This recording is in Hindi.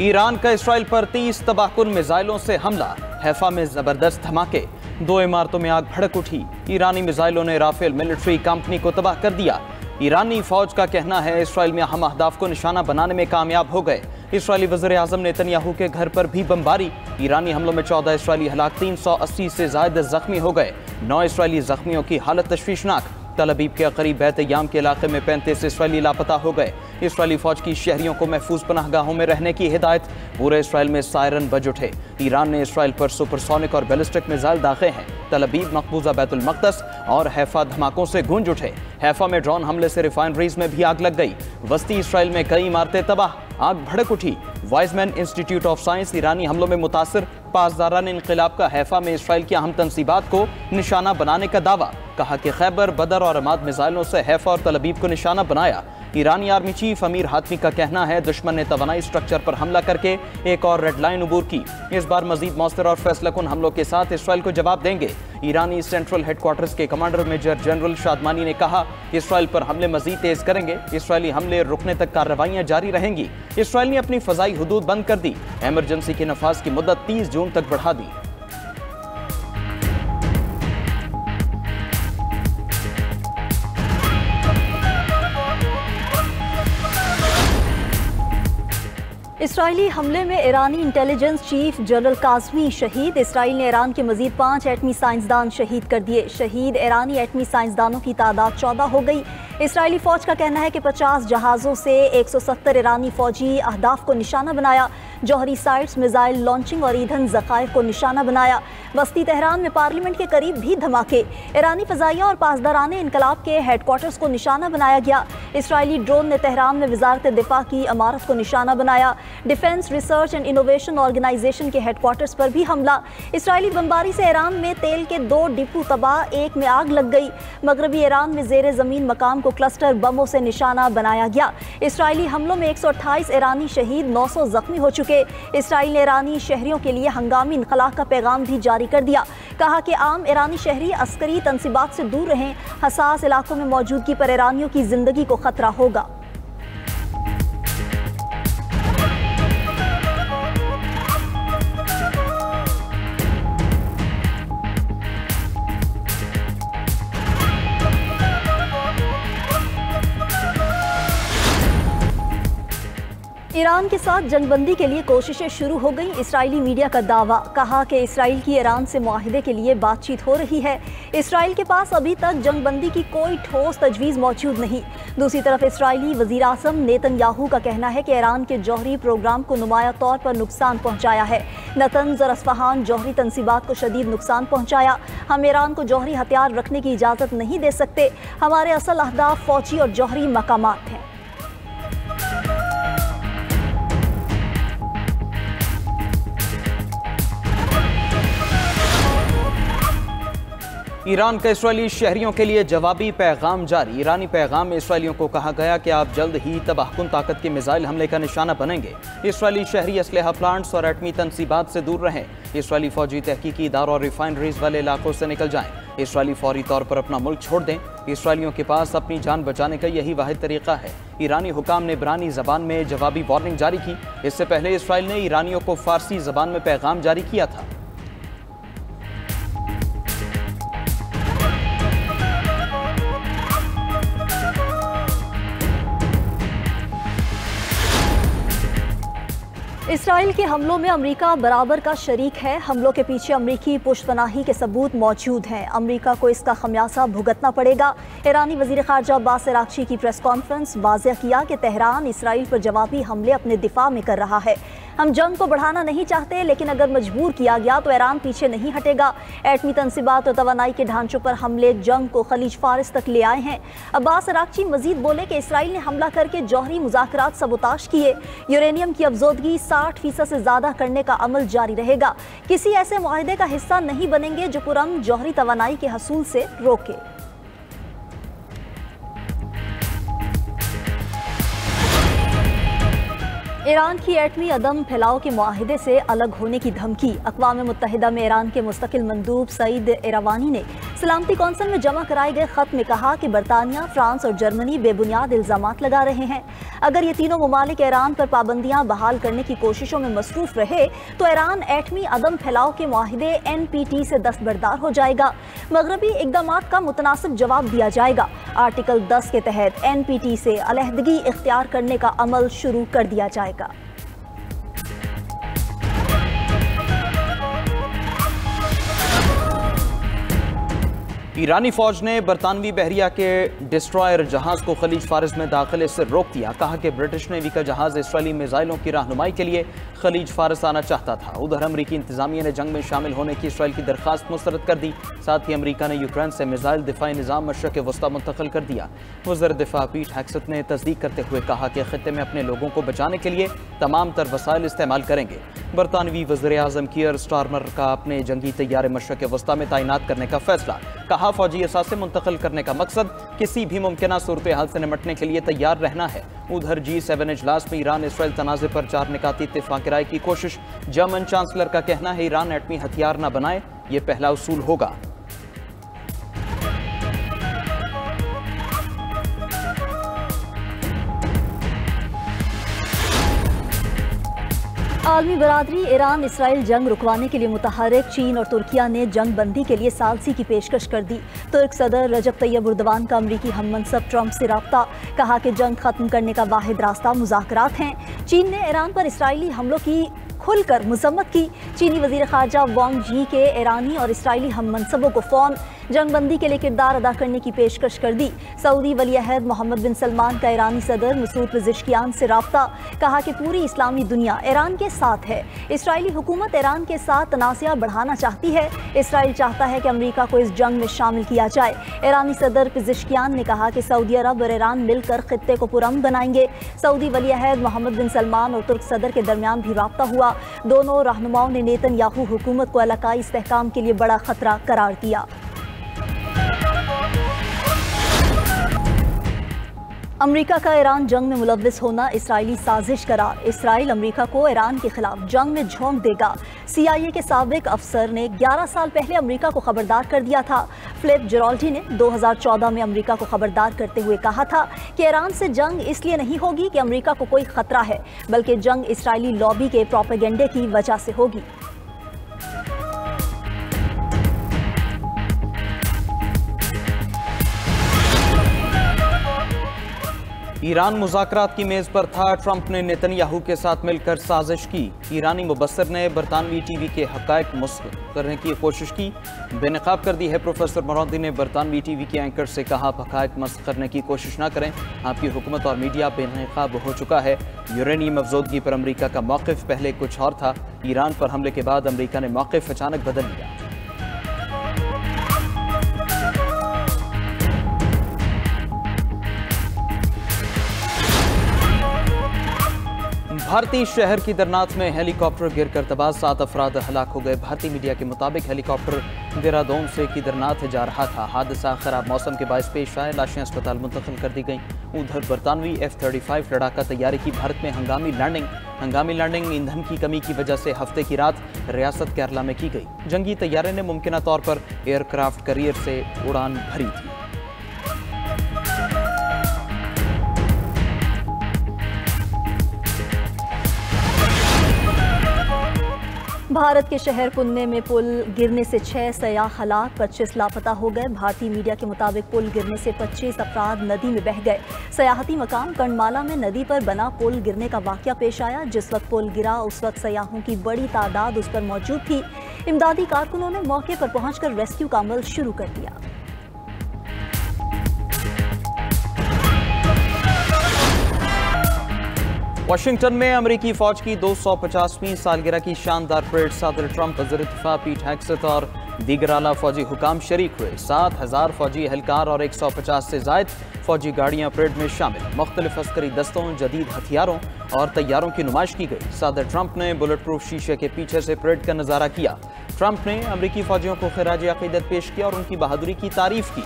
ईरान का इसराइल पर 30 तबाहकुन मिसाइलों से हमला। हैफा में जबरदस्त धमाके, 2 इमारतों में आग भड़क उठी। ईरानी मिसाइलों ने राफेल मिलिट्री कंपनी को तबाह कर दिया। ईरानी फौज का कहना है इसराइल में अहम अहदाफ को निशाना बनाने में कामयाब हो गए। इसराइली वज़ीर आज़म नेतन्याहू के घर पर भी बमबारी। ईरानी हमलों में 14 इसराइली हलाक, 380 से ज़ायद जख्मी हो गए। 9 इसराइली जख्मियों की हालत तशवीशनाक। तल अबीब के करीब बैत-ए-याम के इलाके में 35 इसराइली लापता हो गए। इसराइली फौज की शहरियों को महफूज पनाहगाहों में रहने की हिदायत। पूरे इसराइल में सायरन बज उठे। ईरान ने इसराइल पर सुपरसोनिक और बैलिस्टिक मिसाइल दागे हैं। तल अबीब, मकबूजा, बैतुल मक़दस और हैफा धमाकों से गूंज उठे। हैफा में ड्रोन हमले से रिफाइनरीज में भी आग लग गई। वस्ती इसराइल में कई इमारतें तबाह, आग भड़क उठी। वाइजमैन इंस्टीट्यूट ऑफ साइंस ईरानी हमलों में मुतासर। पासदारान इनकलाब का हैफा में इसराइल की अहम तंसीबात को निशाना बनाने का दावा। कहा कि खैबर, बदर और अमाद मिसाइलों से हैफा और तल अबीब को निशाना बनाया। ईरानी आर्मी चीफ अमीर हातमी का कहना है दुश्मन ने तवानाई स्ट्रक्चर पर हमला करके एक और रेड लाइन अबूर की। इस बार मजीद मौसर और फैसलाकुन हमलों के साथ इसराइल को जवाब देंगे। ईरानी सेंट्रल हेडक्वार्टर्स के कमांडर मेजर जनरल शादमानी ने कहा इसराइल पर हमले मजीद तेज करेंगे। इसराइली हमले रुकने तक कार्रवाइयां जारी रहेंगी। इसराइल ने अपनी फजाई हुदूद बंद कर दी। एमरजेंसी के नफाज की मुद्दत 30 जून तक बढ़ा दी। इसराइली हमले में ईरानी इंटेलिजेंस चीफ जनरल काज़मी शहीद। इसराइल ने ईरान के मजीद 5 एटमी साइंसदान शहीद कर दिए। शहीद ईरानी एटमी साइंसदानों की तादाद 14 हो गई। इसराइली फौज का कहना है कि 50 जहाज़ों से 170 ईरानी फौजी अहदाफ को निशाना बनाया। जौहरी साइट्स, मिसाइल लॉन्चिंग और ईंधन ज़खायर को निशाना बनाया। वस्ती तेहरान में पार्लियामेंट के करीब भी धमाके। ईरानी फ़ज़ाइया और पासदारान इनकलाब के हेडक्वार्टर्स को निशाना बनाया गया। इसराइली ड्रोन ने तेहरान में वजारत दिफा की इमारत को निशाना बनाया। Defence research and innovation organisation के हेडक्वार्टर्स पर भी हमला। इसराइली बमबारी से ईरान में तेल के 2 डिपो तबाह, एक में आग लग गई। मगरबी ईरान में जेर ज़मीन मकाम को क्लस्टर बमों से निशाना बनाया गया। इसराइली हमलों में 128 ईरानी शहीद, 900 जख्मी हो चुके। इसराइल ने ईरानी शहरियों के लिए हंगामी इनखला का पैगाम भी जारी कर दिया। कहा कि आम ईरानी शहरी अस्करी तंसीबात से दूर रहें। हसास इलाकों में मौजूदगी पर ईरानियों की जिंदगी को खतरा होगा। ईरान के साथ जंगबंदी के लिए कोशिशें शुरू हो गई। इसराइली मीडिया का दावा। कहा कि इसराइल की ईरान से मुआहिदे के लिए बातचीत हो रही है। इसराइल के पास अभी तक जंगबंदी की कोई ठोस तजवीज़ मौजूद नहीं। दूसरी तरफ इसराइली वज़ीर आज़म नेतन्याहू का कहना है कि ईरान के जौहरी प्रोग्राम को नुमाया तौर पर नुकसान पहुँचाया है। नतंज और अस्फहान जौहरी तंसीबात को शदीद नुकसान पहुँचाया। हम ईरान को जौहरी हथियार रखने की इजाज़त नहीं दे सकते। हमारे असल अहदाफ फौजी और जौहरी मकामात हैं। ईरान का इसराइली शहरियों के लिए जवाबी पैगाम जारी। ईरानी पैगाम में इसराइलियों को कहा गया कि आप जल्द ही तबाहकुन ताकत के मिसाइल हमले का निशाना बनेंगे। इसराइली शहरी असलहा प्लांट्स और एटमी तंसीबात से दूर रहें। इसराइली फौजी तहकीकी इदारों और रिफाइनरीज वाले इलाकों से निकल जाएं। इसराइली फौरी तौर पर अपना मुल्क छोड़ दें। इसराइलियों के पास अपनी जान बचाने का यही वाहिद तरीका है। ईरानी हुकाम ने इब्रानी ज़बान में जवाबी वार्निंग जारी की। इससे पहले इसराइल ने ईरानियों को फारसी ज़बान में पैगाम जारी किया था। इसराइल के हमलों में अमेरिका बराबर का शरीक है। हमलों के पीछे अमरीकी पुश्तपनाही के सबूत मौजूद हैं। अमेरिका को इसका खमियाजा भुगतना पड़ेगा। ईरानी वज़ीर ख़ारजा अब्बास अराग़ची की प्रेस कॉन्फ्रेंस वाज़ेह किया कि तेहरान इसराइल पर जवाबी हमले अपने दिफा में कर रहा है। हम जंग को बढ़ाना नहीं चाहते, लेकिन अगर मजबूर किया गया तो ईरान पीछे नहीं हटेगा। एटमी तंसीबात और तवानाई के ढांचों पर हमले जंग को खलीज फारिस तक ले आए हैं। अब्बास अराग़ची मजीद बोले कि इसराइल ने हमला करके जौहरी मुज़ाकरात सबोताश किए। यूरेनियम की अफजोदगी 60% से ज़्यादा करने का अमल जारी रहेगा। किसी ऐसे मुआहिदे का हिस्सा नहीं बनेंगे जो पुरअमन जौहरी तवानाई के हसूल से रोके। ईरान की एटमी अदम फैलाव के मुआहिदे से अलग होने की धमकी। अक़वाम मुत्तहिदा में ईरान के मुस्तकिल मंदूब सईद इरावानी ने सलामती कौंसिल में जमा कराए गए खत में कहा कि बरतानिया, फ्रांस और जर्मनी बेबुनियाद इल्जामात लगा रहे हैं। अगर ये तीनों ममालिक ईरान पर पाबंदियां बहाल करने की कोशिशों में मसरूफ रहे तो ईरान एटमी अदम फैलाव के मुआहिदे NPT से दस्तबरदार हो जाएगा। मगरबी इक़दामात का मुतनासिब जवाब दिया जाएगा। आर्टिकल 10 के तहत NPT से अलहदगी इख्तियार करने का अमल शुरू कर दिया जाएगा। ईरानी फौज ने बरतानवी बहरिया के डिस्ट्रॉयर जहाज को खलीज फारिस में दाखिले से रोक दिया। कहा कि ब्रिटिश नेवी का जहाज इसराइली मिसाइलों की रहनुमाई के लिए खलीज फारिस आना चाहता था। उधर अमरीकी इंतजामिया ने जंग में शामिल होने की इसराइल की दरखास्त मुस्तरद कर दी। साथ ही अमरीका ने यूक्रेन से मिसाइल दिफाई निज़ाम मशरक़ वस्ता मुंतकिल कर दिया। वज़ीर दिफा पीट हेग्सेथ ने तस्दीक करते हुए कहा कि खित्ते में अपने लोगों को बचाने के लिए तमाम तर वसाइल इस्तेमाल करेंगे। बरतानवी वज़ीर आज़म कीयर स्टारमर का अपने जंगी तैयारे मशरक़ वस्ता में तैनात करने का फैसला। कहा फौजी असासे मुंतकिल करने का मकसद किसी भी मुमकिन सूरत हाल से निपटने के लिए तैयार रहना है। उधर G7 इजलास में ईरान इसराइल तनाज़े पर 4 निकाती इत्तेफाक राय की कोशिश। जर्मन चांसलर का कहना है ईरान एटमी हथियार न बनाए, ये पहला उसूल होगा। आलमी बरादरी ईरान इसराइल जंग रुकवाने के लिए मुतहरिक। चीन और तुर्किया ने जंग बंदी के लिए सालसी की पेशकश कर दी। तुर्क सदर रजब तैयब एर्दोगान का अमरीकी हममनसब ट्रंप से राब्ता। कहा कि जंग खत्म करने का वाहिद रास्ता मुज़ाकरात हैं। चीन ने ईरान पर इसराइली हमलों की खुलकर मजम्मत की। चीनी वजीर खारजा वांग जी के ईरानी और इसराइली हममनसबों को फ़ौन जंगबंदी के लिए किरदार अदा करने की पेशकश कर दी। सऊदी वली-अहद मोहम्मद बिन सलमान का ईरानी सदर मसूद पेज़ेश्कियान से राब्ता। कहा कि पूरी इस्लामी दुनिया ईरान के साथ है। इसराइली हुकूमत ईरान के साथ तनाज़ा बढ़ाना चाहती है। इसराइल चाहता है कि अमरीका को इस जंग में शामिल किया जाए। ईरानी सदर पेज़ेश्कियान ने कहा कि सऊदी अरब और ईरान मिलकर खित्ते को पुरअमन बनाएंगे। सऊदी वली-अहद मोहम्मद बिन सलमान और तुर्क सदर के दरमियान भी राब्ता हुआ। दोनों रहनुमाओं ने नेतन्याहू हुकूमत को इलाकाई इस्तेहकाम के लिए बड़ा खतरा करार दिया। अमरीका का ईरान जंग में मुलव्विस होना इसराइली साजिश करार। इसराइल अमरीका को ईरान के खिलाफ जंग में झोंक देगा। CIA के साबिक अफसर ने 11 साल पहले अमरीका को खबरदार कर दिया था। फिलिप जेराल्डी ने 2014 में अमरीका को खबरदार करते हुए कहा था कि ईरान से जंग इसलिए नहीं होगी कि अमरीका को कोई खतरा है, बल्कि जंग इसराइली लॉबी के प्रोपेगेंडे की वजह से होगी। ईरान मुज़ाकरात की मेज़ पर था। ट्रंप ने नेतन्याहू के साथ मिलकर साजिश की। ईरानी मुबस्सिर ने बरतानवी TV के हक़ाइक़ मुस्तरद करने की कोशिश की। बेनकाब कर दी है। प्रोफेसर मोरदी ने बरतानवी TV के एंकर से कहा हक़ाइक़ मस्त करने की कोशिश ना करें, आपकी हुकूमत और मीडिया बेनकाब हो चुका है। यूरेनियम अफजोदगी पर अमरीका का मौक़िफ़ पहले कुछ और था। ईरान पर हमले के बाद अमरीका ने मौक़िफ़ अचानक बदल लिया। भारतीय शहर की दरनाथ में हेलीकॉप्टर गिरकर तबाह, 7 अफराद हलाक हो गए। भारतीय मीडिया के मुताबिक हेलीकॉप्टर देहरादून से केदारनाथ जा रहा था। हादसा खराब मौसम के बायस पेश आए। लाशें अस्पताल मुंतकिल कर दी गईं। उधर बरतानवी F-35 लड़ाका तैयारी की भारत में हंगामी लैंडिंग ईंधन की कमी की वजह से हफ्ते की रात रियासत केरला में की गई। जंगी तैयारे ने मुमकिन तौर पर एयरक्राफ्ट कैरियर से उड़ान भरी थी। भारत के शहर पुणे में पुल गिरने से 6 सयाह हलाक, 25 लापता हो गए। भारतीय मीडिया के मुताबिक पुल गिरने से 25 अफराद नदी में बह गए। सयाहती मकाम कर्णमाला में नदी पर बना पुल गिरने का वाक़या पेश आया। जिस वक्त पुल गिरा उस वक्त सयाहों की बड़ी तादाद उस पर मौजूद थी। इमदादी कारकुनों ने मौके पर पहुंचकर रेस्क्यू का अमल शुरू कर दिया। वाशिंगटन में अमेरिकी फौज की 250वीं सालगिरह की शानदार परेड सदर ट्रंप, वज़ीर दिफा पीट हेग्सेथ और दीगर आला फौजी हुकाम शरीक हुए। 7000 फौजी एहलकार और 150 से ज़ायद फौजी गाड़ियां परेड में शामिल। मुख्तलिफ अस्करी दस्तों, जदीद हथियारों और तैयारों की नुमाइश की गई। सदर ट्रंप ने बुलेट प्रूफ शीशे के पीछे से परेड का नज़ारा किया। ट्रंप ने अमेरिकी फौजियों को खिराज अकीदत पेश किया और उनकी बहादुरी की तारीफ की।